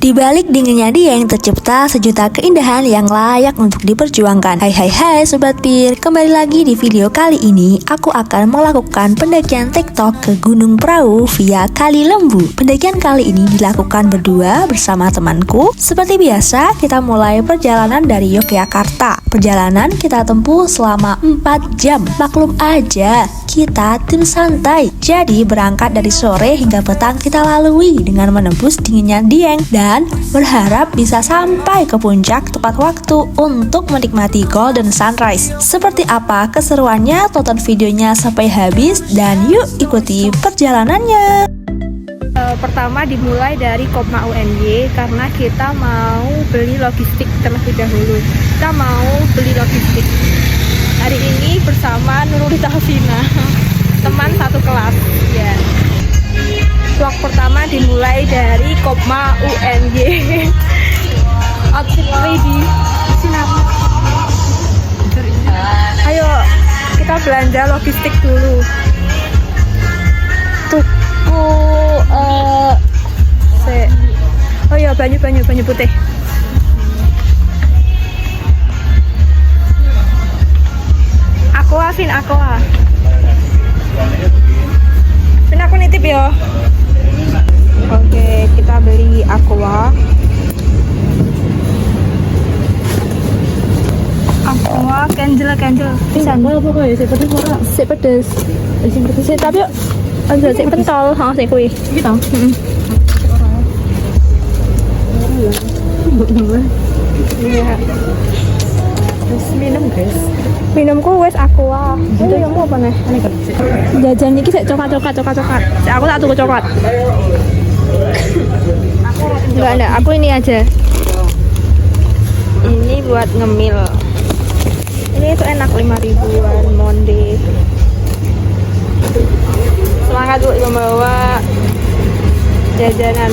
Di balik dinginnya Dieng tercipta sejuta keindahan yang layak untuk diperjuangkan. Hai Sobat Pir, kembali lagi di video kali ini aku akan melakukan pendakian TikTok ke Gunung Prau via Kali Lembu. Pendakian kali ini dilakukan berdua bersama temanku. Seperti biasa kita mulai perjalanan dari Yogyakarta. Perjalanan kita tempuh selama 4 jam. Maklum aja, kita tim santai. Jadi berangkat dari sore hingga petang kita lalui dengan menembus dinginnya Dieng dan berharap bisa sampai ke puncak tepat waktu untuk menikmati golden sunrise. Seperti apa keseruannya? Tonton videonya sampai habis dan yuk ikuti perjalanannya. Pertama dimulai dari Kopma UNY karena kita mau beli logistik terlebih dahulu. Kita mau beli logistik hari ini bersama Nurulita Hafina, teman satu kelas ya. Vlog pertama dimulai dari Kopma UNY. Outfit ready. Ayo kita belanja logistik dulu. Tuku oh iya banyu putih. Aqua. Vin aku nitip ya. Oke, kita beli Aqua. Candle. Pisan. Apa kok ya? Sik pedes ora? Sik pedes. Sik pedes tapi yo aja sik pentol, sik kuwi. Iki to. Iya. Terus minum guys. Minumku wes Aqua. Itu yang mau apa nih? Jajan iki sik coklat. Aku tak tuku coklat. Enggak, aku ini aja. Ini buat ngemil. Ini tuh enak 5.000-an Monde. Semangat buat membawa jajanan.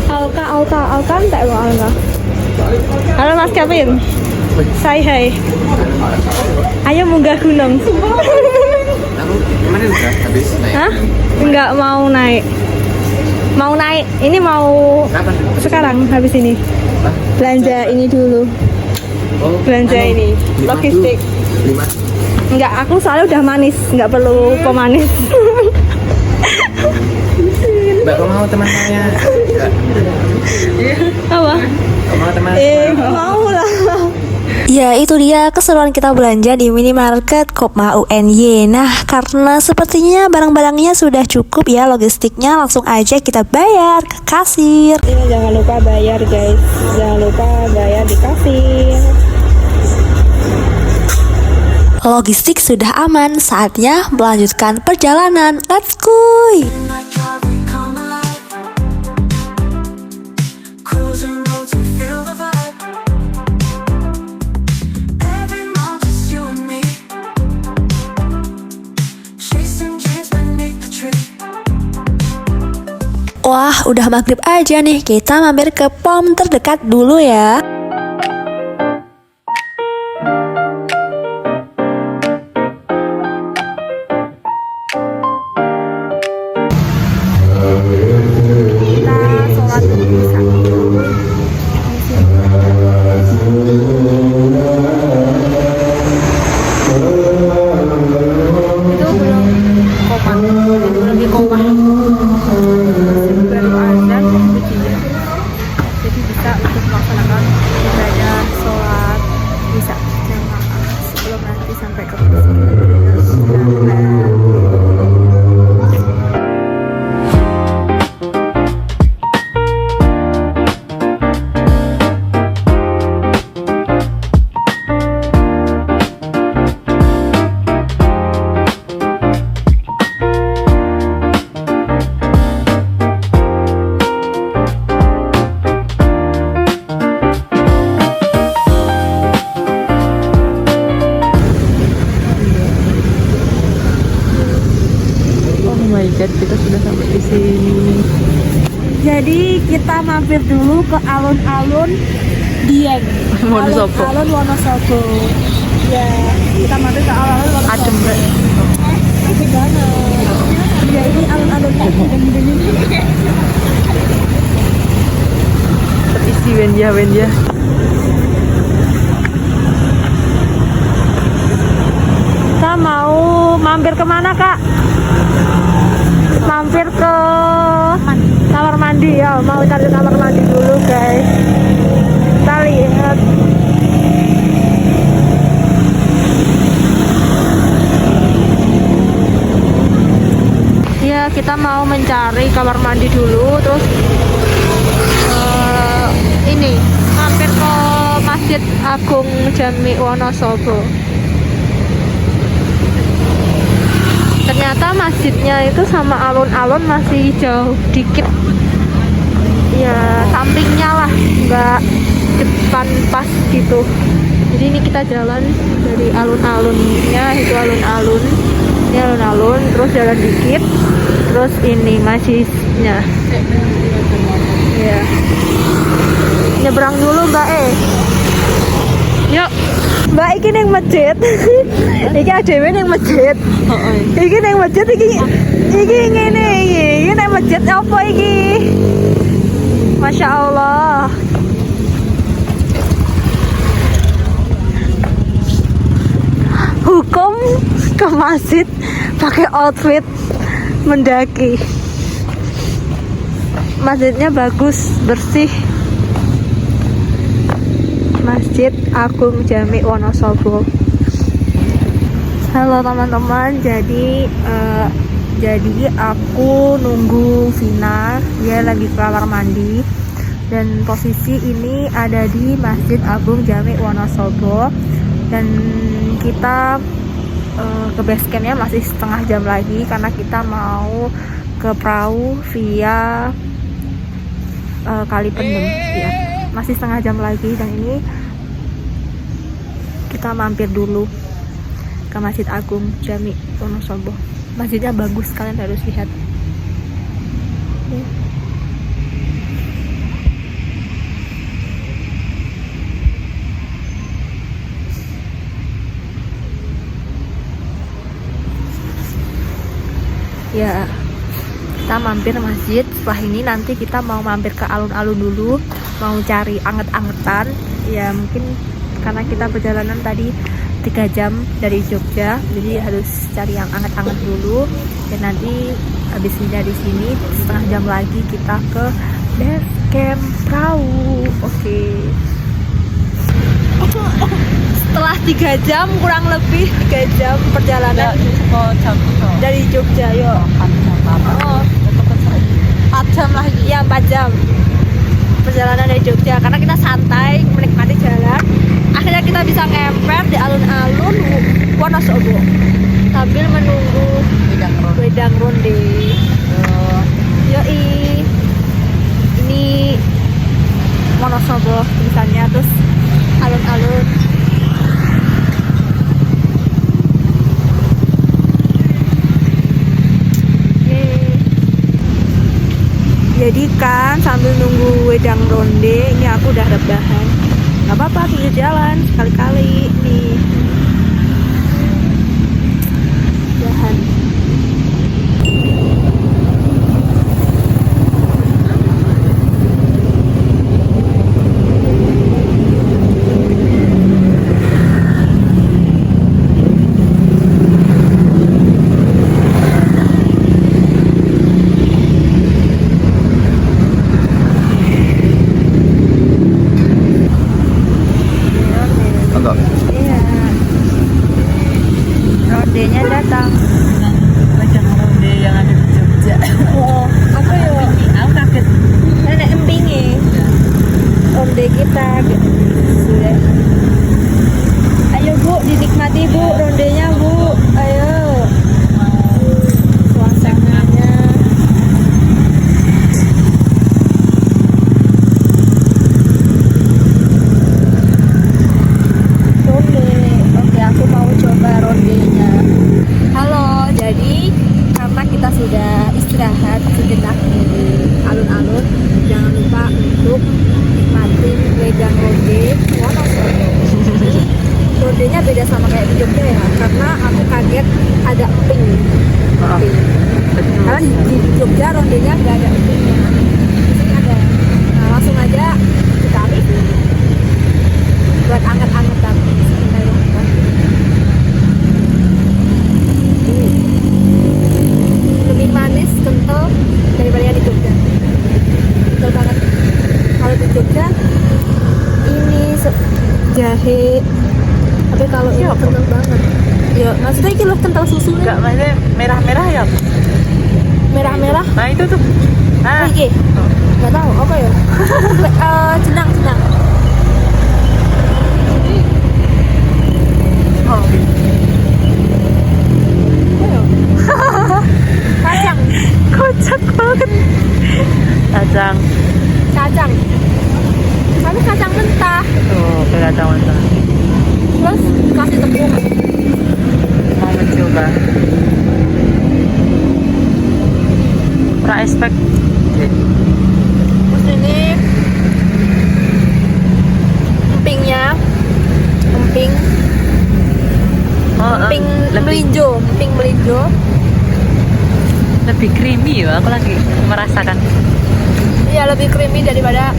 Alka entek kok Alka. Halo Mas Kevin. Say hai. Ayo munggah gunung. Gimana udah habis naik? Hah? Enggak mau naik. Mau naik. Ini mau Kapan? sekarang habis ini. Belanja ini dulu. Belanja ini logistik. 5. Enggak, aku soalnya udah manis, enggak perlu pemanis. Mbak, kau mau teman saya? Apa? Kau mau teman? Mau lah. Ya itu dia keseruan kita belanja di minimarket Kopma UNY. Nah karena sepertinya barang-barangnya sudah cukup ya logistiknya, langsung aja kita bayar ke kasir. Ini jangan lupa bayar guys, jangan lupa bayar di kasir. Logistik sudah aman, saatnya melanjutkan perjalanan. Let's go! Wah, udah maghrib aja nih. Kita mampir ke pom terdekat dulu ya. Kita sholat dulu bisa. Itu belum lagi koma. Baru azan ujian. Jadi bisa untuk melaksanakan ibadah sholat bisa jamaah sebelum nanti sampai ke kita sudah sampai di sini. Jadi kita mampir dulu ke alun-alun Dieng. Wonosobo. Alun-alun Wonosobo. Ya, kita mampir ke alun-alun Wonosobo. Adem, Mbak. Terisi Wendia. Kita mau mampir kemana kak? Mampir ke kamar mandi ya, mau cari kamar mandi dulu guys. Kita lihat. Ya kita mau mencari kamar mandi dulu, terus ini mampir ke Masjid Agung Jami Wonosobo. Ternyata masjidnya itu sama alun-alun masih jauh dikit. Ya sampingnya lah, nggak depan pas gitu. Jadi ini kita jalan dari alun-alunnya, itu alun-alun. Ini alun-alun, terus jalan dikit. Terus ini masjidnya. Ya. Nyebrang dulu Mbak Yuk. Mbak iki ning masjid. Iki adewe ning masjid. Iki ning masjid iki ngene iki. Iki ning masjid apa iki? Masya Allah. Hukum ke masjid pakai outfit mendaki. Masjidnya bagus, bersih. Masjid Agung Jami Wonosobo. Halo teman-teman, jadi aku nunggu Vina, dia lagi ke kamar mandi, dan posisi ini ada di Masjid Agung Jami Wonosobo, dan kita ke base campnya masih setengah jam lagi karena kita mau ke perahu via Kali Pendem ya. Masih setengah jam lagi, dan ini kita mampir dulu ke Masjid Agung Jami Wonosobo. Masjidnya bagus, kalian harus lihat. Ya, kita mampir masjid. Setelah ini nanti kita mau mampir ke alun-alun dulu, mau cari anget-angetan. Ya mungkin karena kita perjalanan tadi 3 jam dari Jogja, jadi harus cari yang anget-anget dulu. Dan nanti habis dari sini setengah jam lagi kita ke base camp perahu. Oke. Setelah 3 jam, kurang lebih 3 jam perjalanan dari Jogja, yuk. 4 jam lagi, ya 4 jam perjalanan dari Jogja, karena kita santai menikmati jalan. Akhirnya kita bisa ngemper di alun-alun Wonosobo sambil menunggu wedang ronde. Yoi, ini Wonosobo tulisannya, terus alun-alun. Jadi kan sambil nunggu wedang ronde, ini aku udah rebahan. Gak apa-apa, pinggir jalan sekali-kali nih. Jalan. Iya. Rondenya datang. Macam ronde yang ada di Jogja. Oh, apa ya? Aku kaget. Nenek empingi. Ronde kita gitu. Sudah. Ayo Bu, dinikmati Bu rondenya Bu. Ayo. Suasananya. Ronde. Oke, aku mau coba rondenya. Halo, jadi karena kita sudah istirahat sejenak di alun-alun, jangan lupa untuk nikmatin wedang ronde Wonosobo. Rondenya beda sama kayak di Jogja ya, karena aku kaget ada pink. Karena di Jogja rondenya nggak ada empingnya, di sini ada. Nah langsung aja kita review buat anget-angetan. Bismillahirrahmanirrahim. Lebih manis, kental daripada yang di Jogja. Kental banget. Kalau di Jogja ini jahe, tapi kalau ini kental banget. Ya maksudnya ini loh kental susunya. Enggak, maksudnya merah-merah ya? Merah-merah. Nah itu tuh. Ah, Oke. Nggak tahu apa ya. Jenang. oh. Apa ya? Kacang. Kocak banget. Kacang. Tapi kacang mentah. Oh, kacang mentah. Terus kasih tepung. Mau mencoba. Pra expect. Terus ini emping melinjo. Lebih creamy ya, aku lagi merasakan. Iya lebih creamy daripada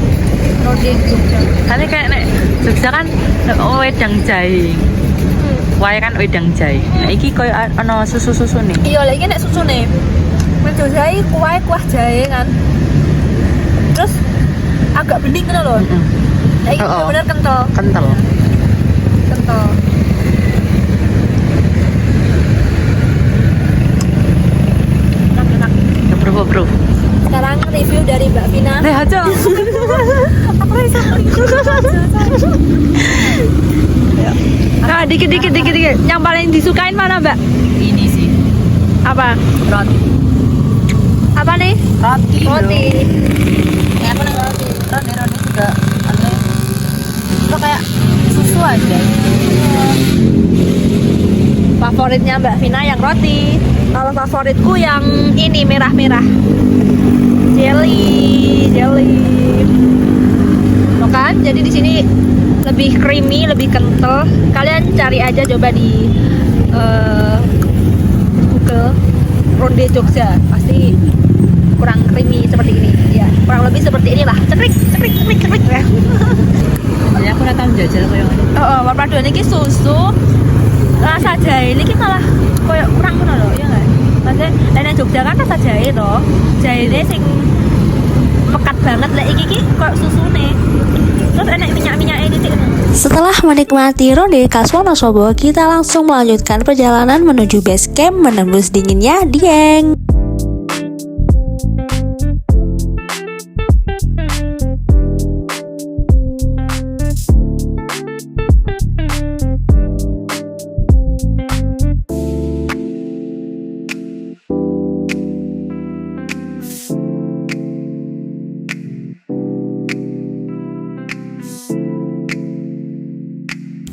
roti Jogja. Tapi kayak nek Jogja kan wedang jahe. Wae kan wedang jahe. Nah iki koyo ana susu-susu nih. Iya lagi nek susu nih. Wedang jahe kuah jahe kan. Terus agak bening kan loh. Nah, ini benar-benar kental. Kental. Enak. Bro. Sekarang review dari Mbak Vina. Aja. Aku bisa. Nah, dikit. Yang paling disukain mana, Mbak? Ini sih. Apa? Roti. Apa nih? Roti. Ya apa nih roti? Roti juga aneh. Itu kayak susu aja. Favoritnya Mbak Vina yang roti. Kalau favoritku yang ini merah-merah. Jelly. Tuh kan? Jadi di sini lebih creamy, lebih kental. Kalian cari aja coba di Google ronde Jogja, pasti kurang creamy seperti ini. Ya, kurang lebih seperti inilah. Cekrik ya. Ya aku datang jajal kayak ngene. Perpaduan ini susu rasa jahe ini malah kayak kurang ngono lho, ya enggak? Maksudnya lainnya Jogja kan rasa jahe toh. Jahene sing pekat banget lah iki kok susune. Terus enak minyak-minyaknya titik. Setelah menikmati ronde khas Wonosobo, kita langsung melanjutkan perjalanan menuju base camp menembus dinginnya Dieng.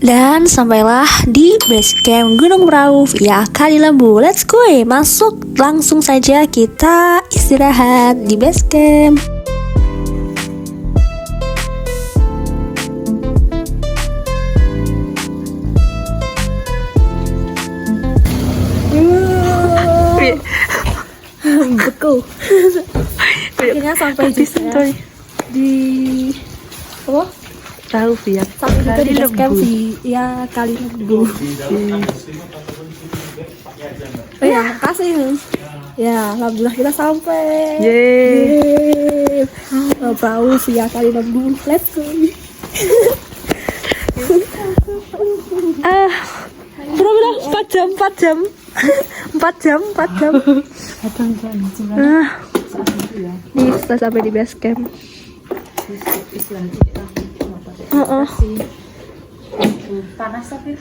Dan sampailah di base camp Gunung Prau via Kali Lembu. Let's go, masuk langsung saja kita istirahat di base camp. Beku. Akhirnya sampai juga di apa? Tahu ya. Sampai juga di base camp sih. Ya Kali Lembu. Oh ya, makasih. Ya, alhamdulillah kita sampai. Yeay. Perahu via Kali Lembu. Let's go. Berapa? 4 jam. Nih, setelah sampai di base camp. Panas tapi.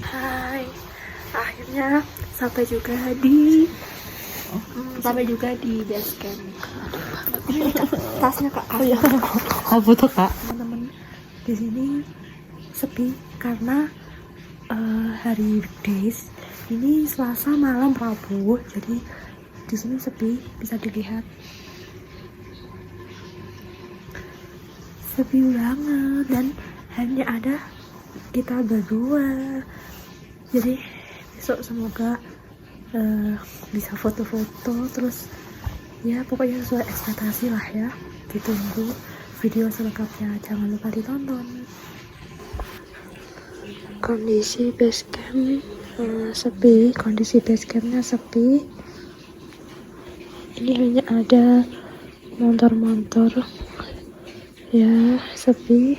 Hai. Akhirnya sampai juga di base camp. Ini tasnya Kak. Oh ya. Apa tuh Kak? Teman-teman, di sini sepi karena hari weekdays. Ini Selasa malam Rabu, jadi di sini sepi, bisa dilihat. Sepi banget dan hanya ada kita berdua. Jadi besok semoga bisa foto-foto, terus Ya pokoknya sesuai ekspektasi lah ya. Ditunggu video selengkapnya, jangan lupa ditonton. Kondisi base camp sepi, kondisi base campnya sepi. Ini hanya ada motor-motor ya, sepi.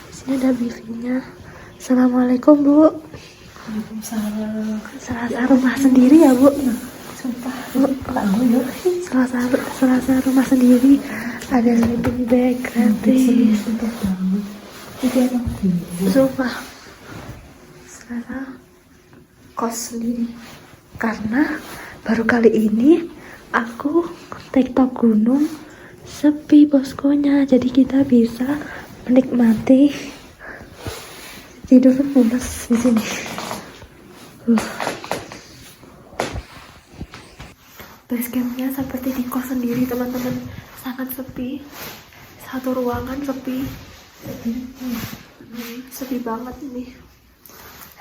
Sini ada bivinya. Assalamualaikum Bu. Waalaikumsalam. Selasa rumah sendiri ya Bu? Sumpah, Bu, selasa rumah sendiri. Ada sleeping bag gratis. Sumpah, selasa kos sendiri. Karena baru kali ini aku TikTok gunung sepi poskonya, jadi kita bisa menikmati tidur pulas di sini. Base campnya seperti di kos sendiri teman-teman, sangat sepi. Satu ruangan sepi. Sepi banget ini.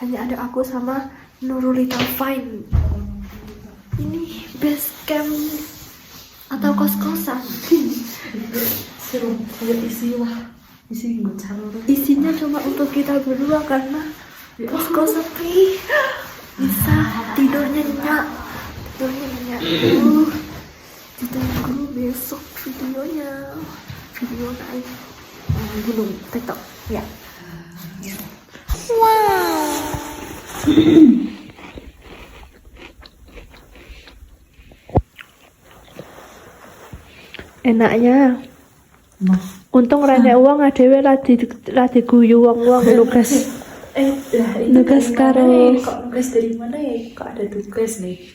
Hanya ada aku sama Nurulita Fine. Ini base camp atau kos-kosan. Isinya cuma untuk kita berdua karena posko sepi. Bisa tidurnya nyenyak. Ditunggu besok videonya. Video naik gunung TikTok ya. Enaknya untung rene uang adewe lagi guyu wong-wong nugas. Nugas karo kok nugas dari mana ya? Kok ada tugas nih?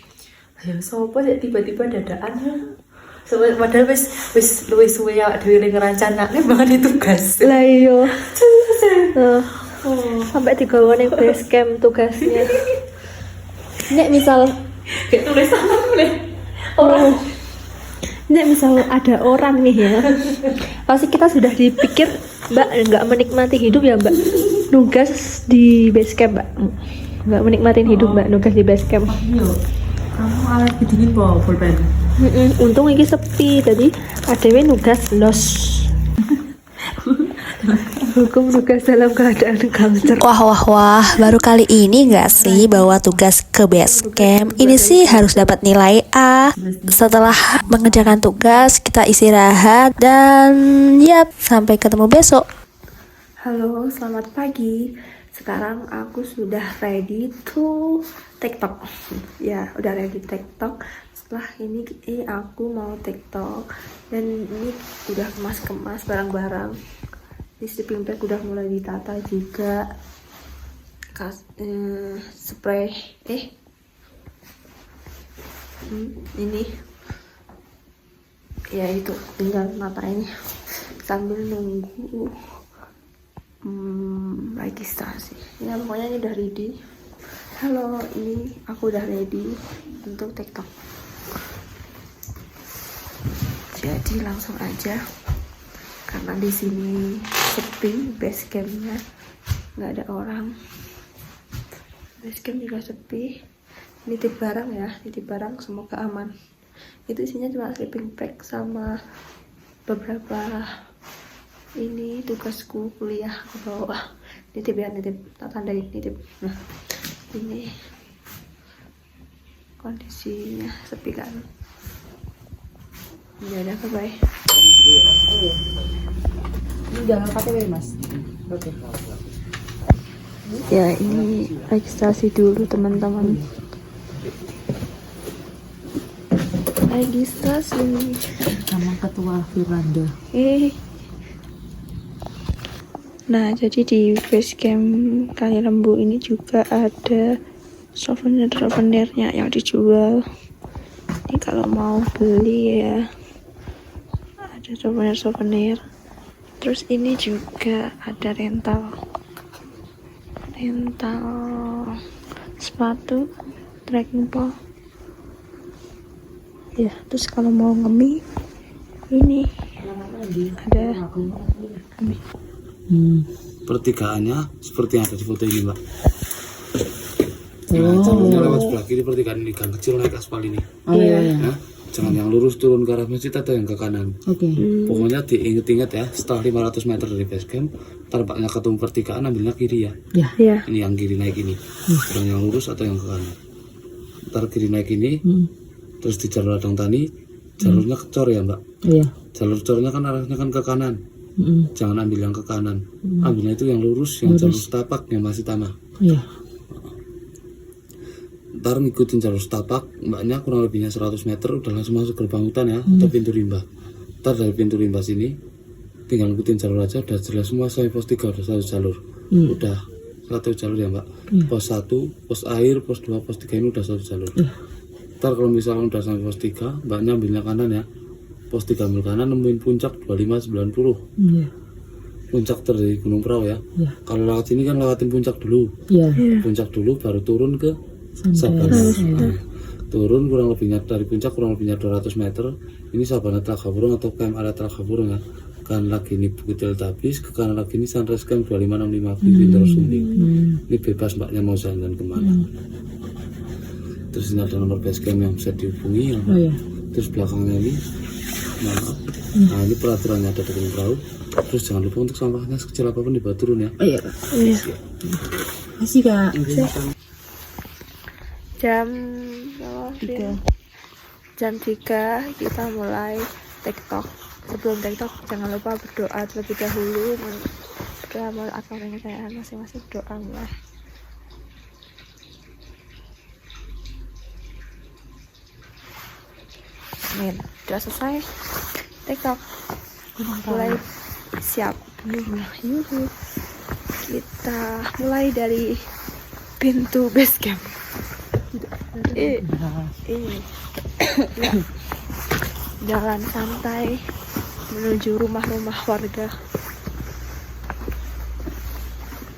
Ayo sopo sih tiba-tiba dadaan. Padahal wis luwih suwe ya dhewe ngerancanane banget tugas. lah iyo. Sampai digawa ning base camp tugasnya. Nek misal Kayak tulisan boleh. Nek misal ada orang nih ya, pasti kita sudah dipikir Mbak nggak menikmati hidup ya Mbak, nugas di base camp Mbak, nggak menikmatin hidup Mbak nugas di base camp. Iya. Kamu alat dingin po pulpen. Untung ini sepi, jadi adewe nugas los. Hukum nugas dalam keadaan culture. Wah, baru kali ini gak sih bawa tugas ke base camp? Ini sih harus dapat nilai A. Setelah mengerjakan tugas, kita istirahat dan yap, sampai ketemu besok. Halo, selamat pagi. Sekarang aku sudah ready to TikTok. Ya, udah ready TikTok. Setelah ini aku mau TikTok. Dan ini udah kemas-kemas barang-barang. Di sleeping bag udah mulai ditata juga. Spray. Ini. Ya itu, tinggal nata ini. Sambil nunggu registrasi. Ya pokoknya ini udah ready. Halo, ini aku udah ready untuk TikTok. Jadi langsung aja, karena di sini sepi, base campnya nggak ada orang. Base camp juga sepi. Nitip barang ya, nitip barang, semoga aman. Itu isinya cuma sleeping bag sama beberapa ini tugasku kuliah aku bawa. Nitip ya, nitip, tak tandai nitip. Nah, ini kondisinya sepi kan. Ya udah, bye. Ini jangan KTP Mas. Oke. Ya ini registrasi dulu teman-teman. Registrasi. Nama ketua Firanda. Nah, jadi di base camp Kali Lembu ini juga ada souvenir-souvenirnya yang dijual. Ini kalau mau beli ya, ada souvenir-souvenir. Terus ini juga ada rental sepatu, trekking pole. Ya, terus kalau mau ngemih ini ada ngemih. Pertigaannya seperti yang ada di foto ini, Mbak. Nah, jalurnya lewat sebelah kiri pertigaan ini, gang kecil naik aspal ini. Oh iya. Ya, jangan yang lurus turun ke arah masjid atau yang ke kanan. Oke. Pokoknya diinget-inget ya, setelah 500 meter dari base camp, tampaknya ketemu pertigaan ambilnya kiri ya. Iya. Ini yang kiri naik ini, bukan yang lurus atau yang ke kanan. Ntar kiri naik ini, terus di jalur ladang tani, jalurnya kecor ya mbak. Iya. Jalur cornya kan arahnya kan ke kanan. Jangan ambil yang ke kanan, ambilnya itu yang lurus, yang jalur setapak yang masih tanah. Iya. Ntar ngikutin jalur setapak, mbaknya kurang lebihnya 100 meter udah langsung masuk gerbang hutan ya, atau pintu rimba. Ntar dari pintu rimba sini tinggal ngikutin jalur aja, udah jelas semua sampai pos 3 udah satu jalur. Udah satu jalur ya mbak. Pos 1, pos air, pos 2, pos 3 ini udah satu jalur. Ntar kalau misalkan udah sampai pos 3, mbaknya ambilnya kanan ya. Pos 3 ambil kanan, nemuin puncak 2590. Iya. Puncak dari Gunung Prau ya. Kalau lewat sini kan lewatin puncak dulu. Iya. Puncak dulu baru turun ke Sabana. Nah, turun kurang lebihnya dari puncak kurang lebihnya 200 meter. Ini Sabana Telaga Burung atau camp area Telaga Burung ya. Kan lagi ini Bukit Teletabis, ke kanan lagi ini Sunrise Camp 2565 Pinter Sumbing. Ini bebas mbaknya mau jalan kemana. Terus ini ada nomor base camp yang bisa dihubungi ya. Terus belakangnya ini nah ini peraturannya ada di Gunung Prau. Terus jangan lupa untuk sampahnya sekecil apapun dibawa turun ya. Iya. Masih kak. Jam 3 kita mulai TikTok. Sebelum TikTok jangan lupa berdoa terlebih dahulu. Doa atau saya masing-masing doa mulai. Amin. Udah selesai TikTok, mulai siap. Yuhu. Kita mulai dari pintu base camp. Ini ya. Jalan santai menuju rumah-rumah warga.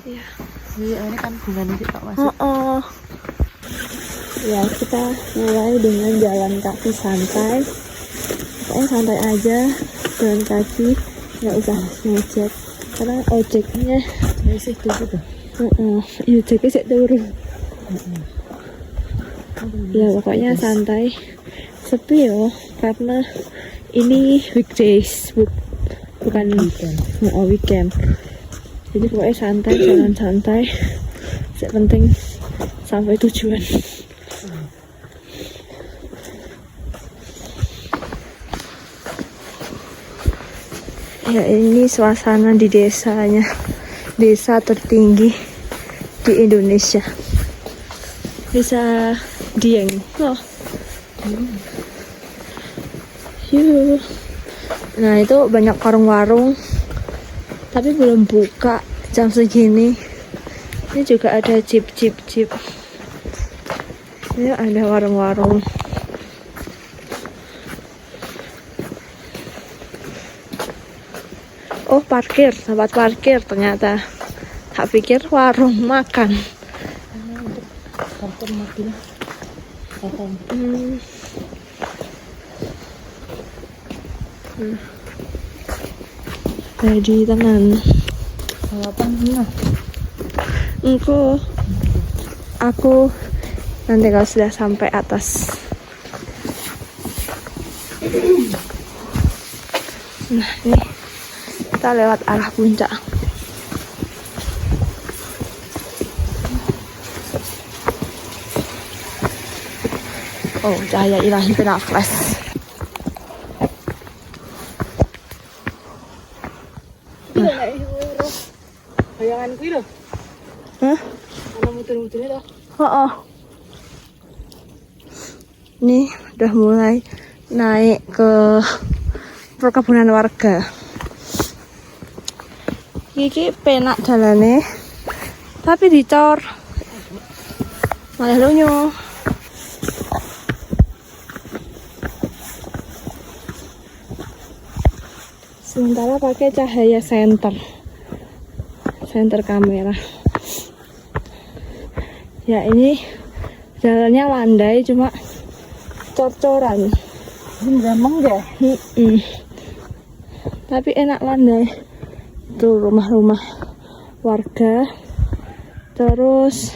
Ya. Ini kan bulan ini Pak Mas. Ya, kita mulai dengan jalan kaki santai. Pokoknya santai aja, jalan kaki, nggak usah ngejek karena ojeknya Masih dulu tuh. ojeknya sih turun. Ya pokoknya santai, sepi ya karena ini weekdays bukan weekend. Jadi pokoknya santai, jalan santai. Yang penting sampai tujuan. Ya ini suasana di desanya, desa tertinggi di Indonesia, desa Dieng. Loh. Yuh. Nah itu banyak warung-warung, tapi belum buka jam segini. Ini juga ada jeep. Ini ada warung-warung. Oh parkir, tempat parkir ternyata. Tak pikir warung makan. Parkir mobil. Jadi tenan. Aku nanti kalau sudah sampai atas. Nah ini kita lewat arah puncak. Oh cahaya ilahi kena flash. Bayangan kuwi lho. Hah? Ana muter-mutere to. Oh. Ini udah mulai naik ke perkebunan warga. Iki penak jalane, tapi dicor malah lunyo. Sementara pakai cahaya senter kamera. Ya ini jalannya landai cuma cor-coran. Gampang ya. Tapi enak landai. Tuh rumah-rumah warga. Terus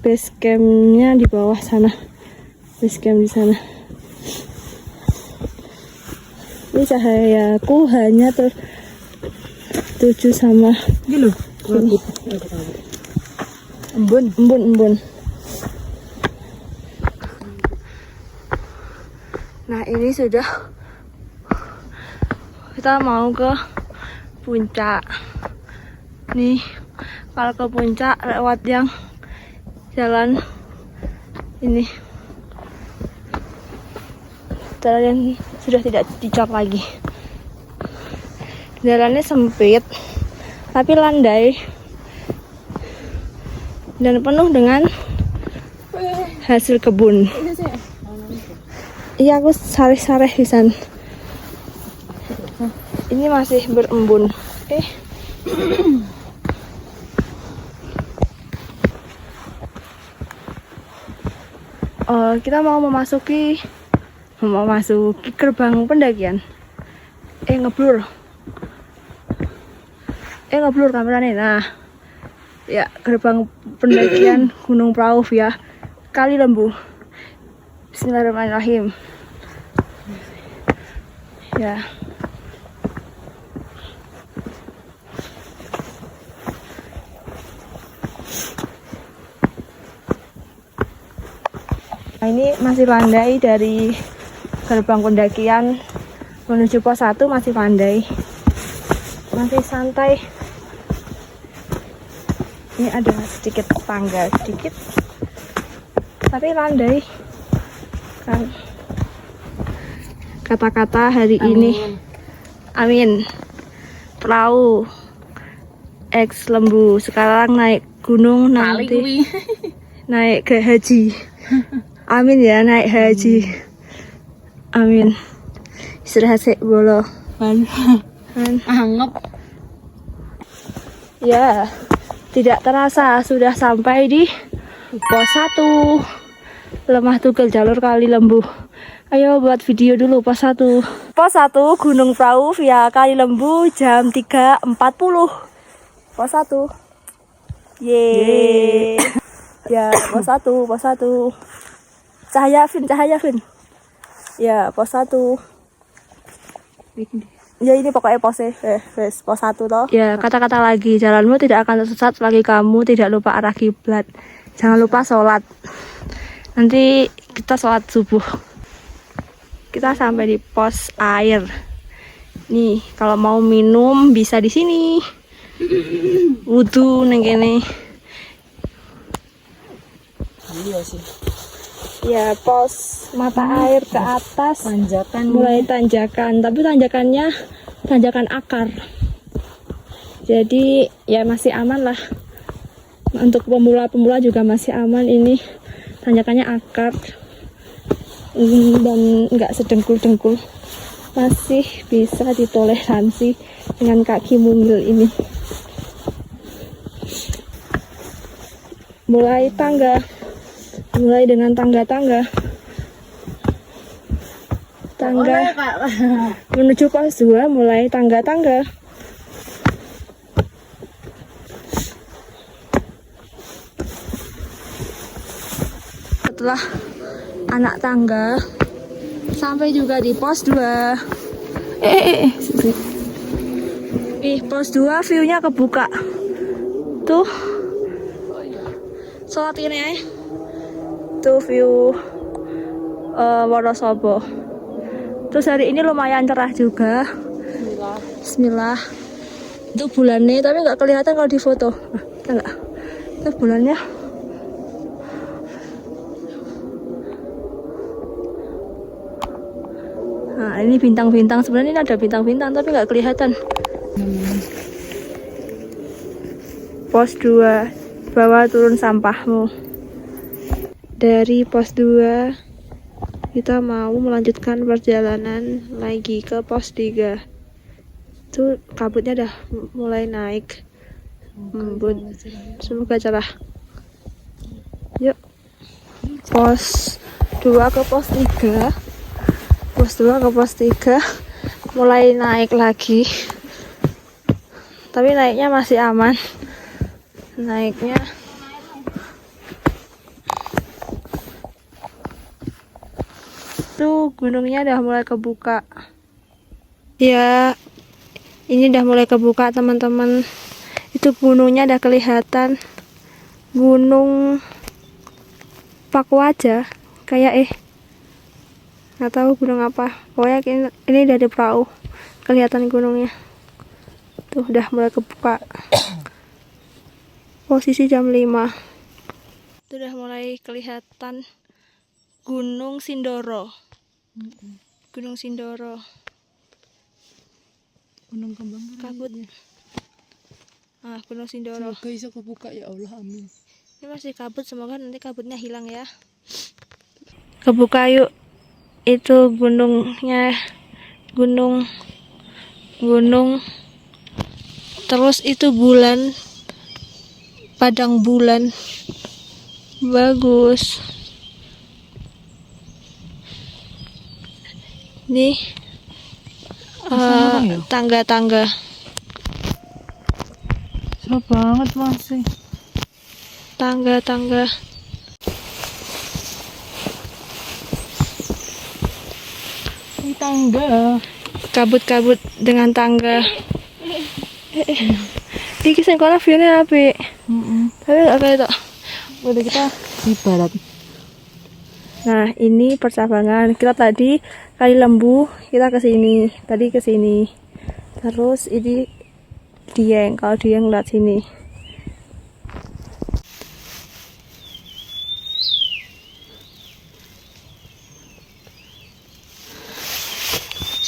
base campnya di bawah sana, base camp di sana. Ini cahayaku hanya tertuju sama embun. Nah ini sudah, kita mau ke puncak. Nih kalau ke puncak lewat yang jalan ini, jalan yang sudah tidak dicor lagi. Jalannya sempit tapi landai dan penuh dengan hasil kebun. Iya, aku sareh-sareh di sana. Ini masih berembun. Kita mau memasuki gerbang pendakian. Ngeblur kameranya. Nah, ya gerbang pendakian Gunung Prauw via Kali Lembu. Bismillahirrahmanirrahim. Ya. Nah, ini masih landai dari gerbang pendakian menuju pos 1, masih landai, masih santai. Ini ada sedikit tangga, sedikit, tapi landai kan. Kata-kata hari ini, amin. Prauw X Lembu sekarang naik gunung, nanti naik ke haji. Amin ya, naik haji. Amin. Istirahat sik bolo. Anggap. Ya, tidak terasa sudah sampai di pos 1 Lemah Tugel jalur Kali Lembu. Ayo buat video dulu pos 1. Pos 1 Gunung Prauw via Kali Lembu jam 3.40. Pos 1. Yeay. Ya, pos 1. Cahaya Vin. Ya, pos 1. Ya ini pokoknya posnya, pos 1 toh. Ya, kata-kata lagi, jalanmu tidak akan tersesat selagi kamu tidak lupa arah kiblat. Jangan lupa sholat. Nanti kita sholat subuh. Kita sampai di pos air. Nih, kalau mau minum bisa di sini. Wudu neng kene. Iya sih. Ya, pos mata air ke atas, Tanjakan. mulai tanjakan, tapi tanjakannya tanjakan akar. Jadi ya masih aman lah. Untuk pemula juga masih aman, ini tanjakannya akar dan nggak sedengkul-dengkul. Masih bisa ditoleransi dengan kaki mungil ini. Mulai dengan tangga menuju pos 2, mulai tangga. Setelah anak tangga sampai juga di pos 2. Pos 2 view-nya kebuka tuh, sholat ini tuh view Wonosobo. Terus hari ini lumayan cerah juga. Bismillah. Itu bulannya, tapi nggak kelihatan kalau di foto. Enggak. Itu bulannya. Nah, ini bintang-bintang. Sebenarnya ini ada bintang-bintang, tapi nggak kelihatan. Pos 2, bawa turun sampahmu. Dari pos 2 kita mau melanjutkan perjalanan lagi ke pos 3. Itu kabutnya udah mulai naik. Semoga cerah. Yuk. Pos 2 ke pos 3. Pos 2 ke pos 3 mulai naik lagi. Tapi naiknya masih aman. Naiknya itu gunungnya udah mulai kebuka. Ya, ini udah mulai kebuka teman-teman. Itu gunungnya udah kelihatan. Gunung Pakuaja kayak nggak tahu gunung apa. Pokoknya ini dari perahu kelihatan gunungnya. Tuh udah mulai kebuka. Posisi jam 5. Itu udah mulai kelihatan Gunung Sindoro. Gunung Sindoro. Gunung Kembang Kabut. Ah, Gunung Sindoro. semoga bisa kebuka ya Allah, amin. Ini masih kabut, semoga nanti kabutnya hilang ya. Kebuka yuk. Itu gunungnya, gunung. Terus itu bulan, padang bulan. Bagus. Nih tangga-tangga. Seru banget masih. Tangga-tangga. Ini tangga. Kabut-kabut dengan tangga. Iki sing kono view-nya apik. Tapi gak kayak itu. Udah kita di barat. Nah, ini Percabangan. Kita tadi Kali Lembu, kita ke sini. Tadi ke sini. Terus ini Dieng. Kalau Dieng lihat sini.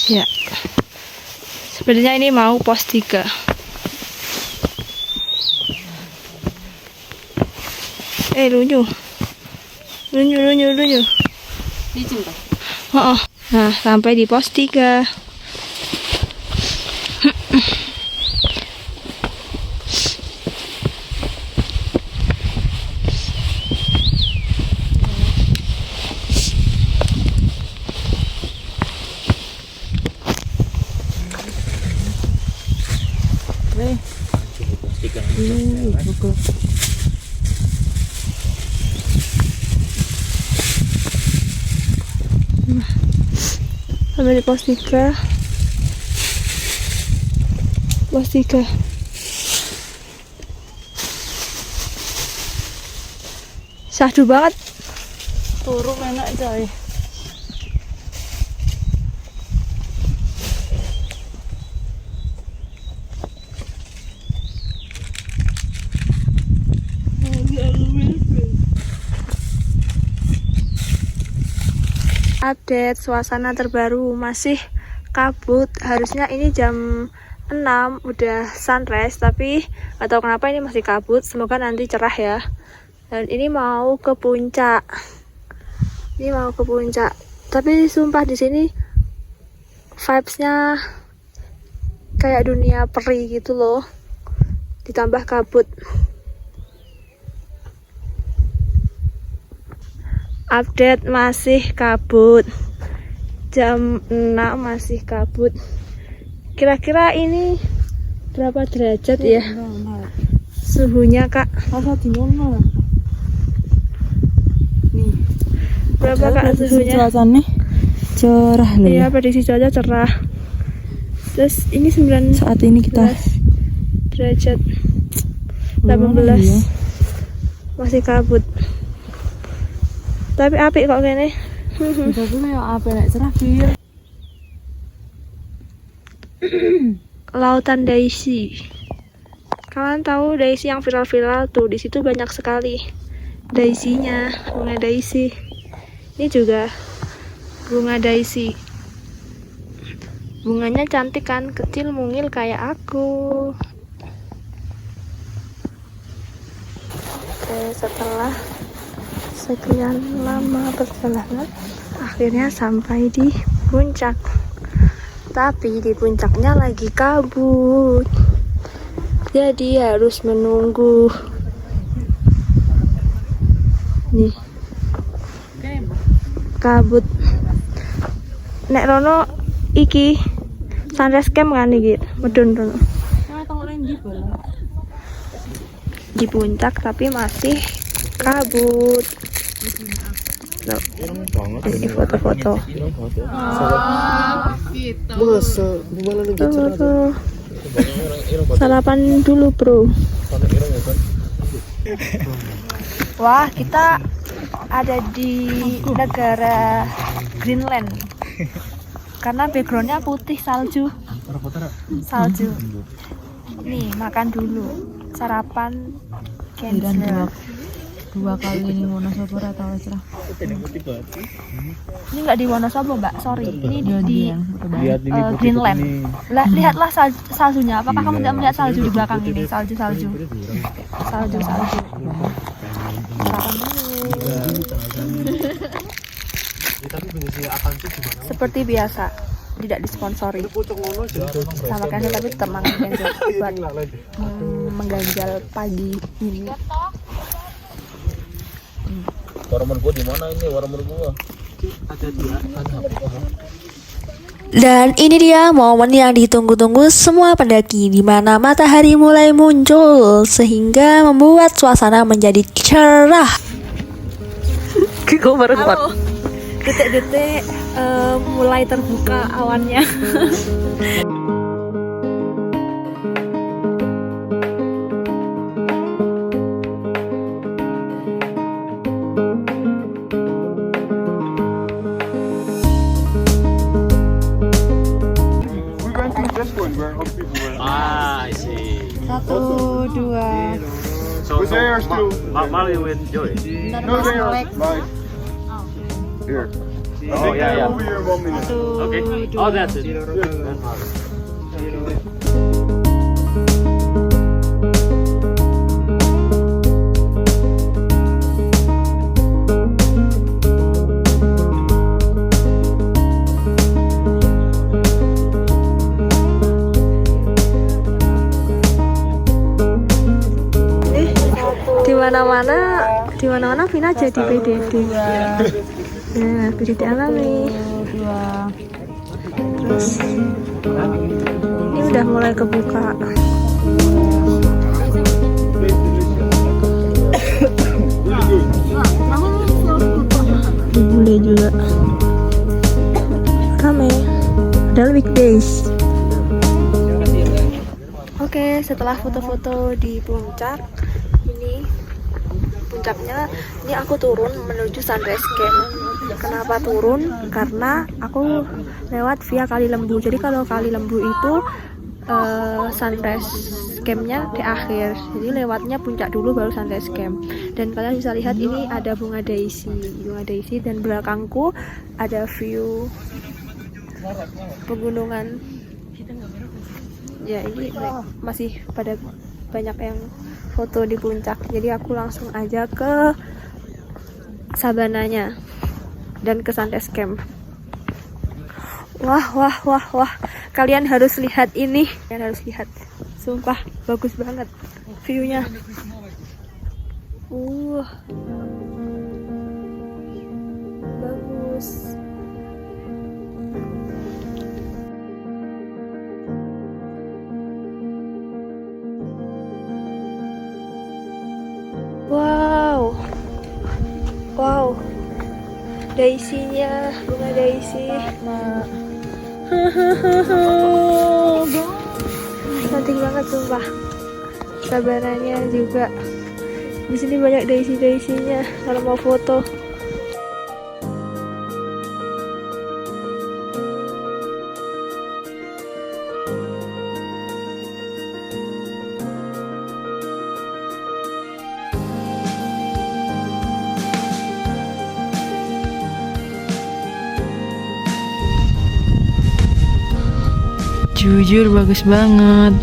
Ya. Sebenarnya ini mau pos 3. Lunyu. Licin tak? Oh. Nah, sampai di pos 3. Sampai di pos 3. Pos 3. Syahdu banget. Turun enak coy. Update suasana terbaru, masih kabut. Harusnya ini jam 6 udah sunrise, tapi gak tahu kenapa ini masih kabut. Semoga nanti cerah ya. Dan ini mau ke puncak. Tapi sumpah di sini vibes-nya kayak dunia peri gitu loh. Ditambah kabut. Update masih kabut. Jam 6 masih kabut. Kira-kira ini berapa derajat ya? Suhunya, Kak? Masa di mana? Nih. Berapa, Kak, suhunya? Cuacanya cerah loh. Iya, prediksi cuaca cerah. Terus ini 9 Saat ini kita derajat. 18. ya. Masih kabut. Tapi apik kok kene. Kita tuh ya apa nek cerah bir. Lautan Daisy. Kalian tahu Daisy yang viral-viral tuh, di situ banyak sekali Daisy-nya, bunga Daisy. Ini juga bunga Daisy. Bunganya cantik kan, kecil mungil kayak aku. Oke, setelah sekian lama perjalanan, akhirnya sampai di puncak. Tapi di puncaknya lagi kabut, jadi harus menunggu. Nih, kabut. Nek rono iki sunrise camp kan iki, medun rono. Di puncak tapi masih kabut. No. Ini foto-foto. Tuh. Sarapan dulu, bro. Wah, kita ada di negara Greenland. Karena backgroundnya putih, salju. Nih, makan dulu. Sarapan cancer. Dua kali ini Wonosobo atau Wesra. Ini nggak di Wonosobo, Mbak. Sorry. Ini di Greenland. Lihatlah saljunya. Apakah kamu tidak melihat salju di belakang ini? Salju. Sarapan dulu. Seperti biasa, tidak disponsori sama kan, tapi tetap mengganjal buat mengganjal pagi ini. Warung gua di mana ini? Warung gua. Dan ini dia momen yang ditunggu-tunggu semua pendaki, di mana matahari mulai muncul sehingga membuat suasana menjadi cerah. Halo. Detik-detik mulai terbuka awannya. Ah, I see. 1, 2. So they are still. Mario and Joy. No, they are Like here. Oh yeah. Over here, 1 minute. Okay. Oh, that's it. Di mana-mana Vina jadi PDD. Nah, PDD alami. Terus ini udah mulai kebuka. Boleh juga. Rame. Padahal weekdays. Oke, setelah foto-foto di puncak, ini puncaknya, ini aku turun menuju sunrise camp. Kenapa turun? Karena aku lewat via Kali Lembu. Jadi kalau Kali Lembu itu sunrise campnya di akhir, jadi lewatnya puncak dulu baru sunrise camp. Dan kalian bisa lihat ini ada bunga daisy, dan belakangku ada view pegunungan. Ya, ini masih pada banyak yang foto di puncak, jadi aku langsung aja ke sabananya dan ke sunrise camp. Wah, kalian harus lihat ini, sumpah bagus banget view-nya. Bagus. Wow, daisy-nya, bunga daisy. Cantik banget sumpah. Sabananya juga. Di sini banyak daisy-nya kalau mau foto. Jujur bagus banget.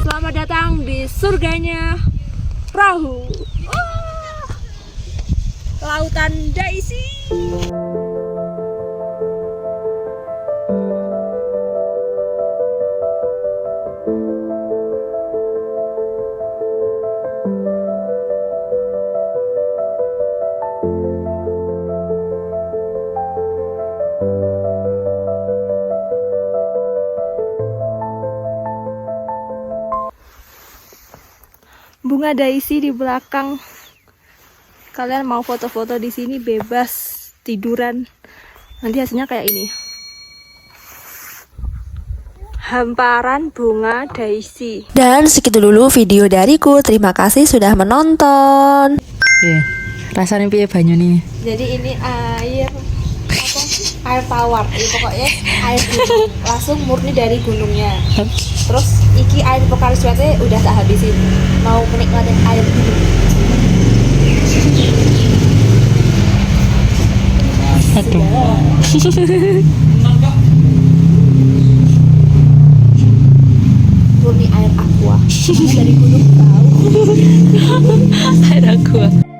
Selamat datang di surganya perahu. Lautan daisy. bunga daisy di belakang. Kalian mau foto-foto di sini bebas, tiduran. Nanti hasilnya kayak ini. Hamparan bunga daisy. Dan segitu dulu video dariku. Terima kasih sudah menonton. Rasanya piye banyu nih? Jadi ini air apa? Air tawar. Ini pokoknya air gunung, langsung murni dari gunungnya. Terus iki air Pokari Suwete udah tak habisin. Mau menikmati air gunung. Murni air aqua. Dari gunung tahu. Air aqua.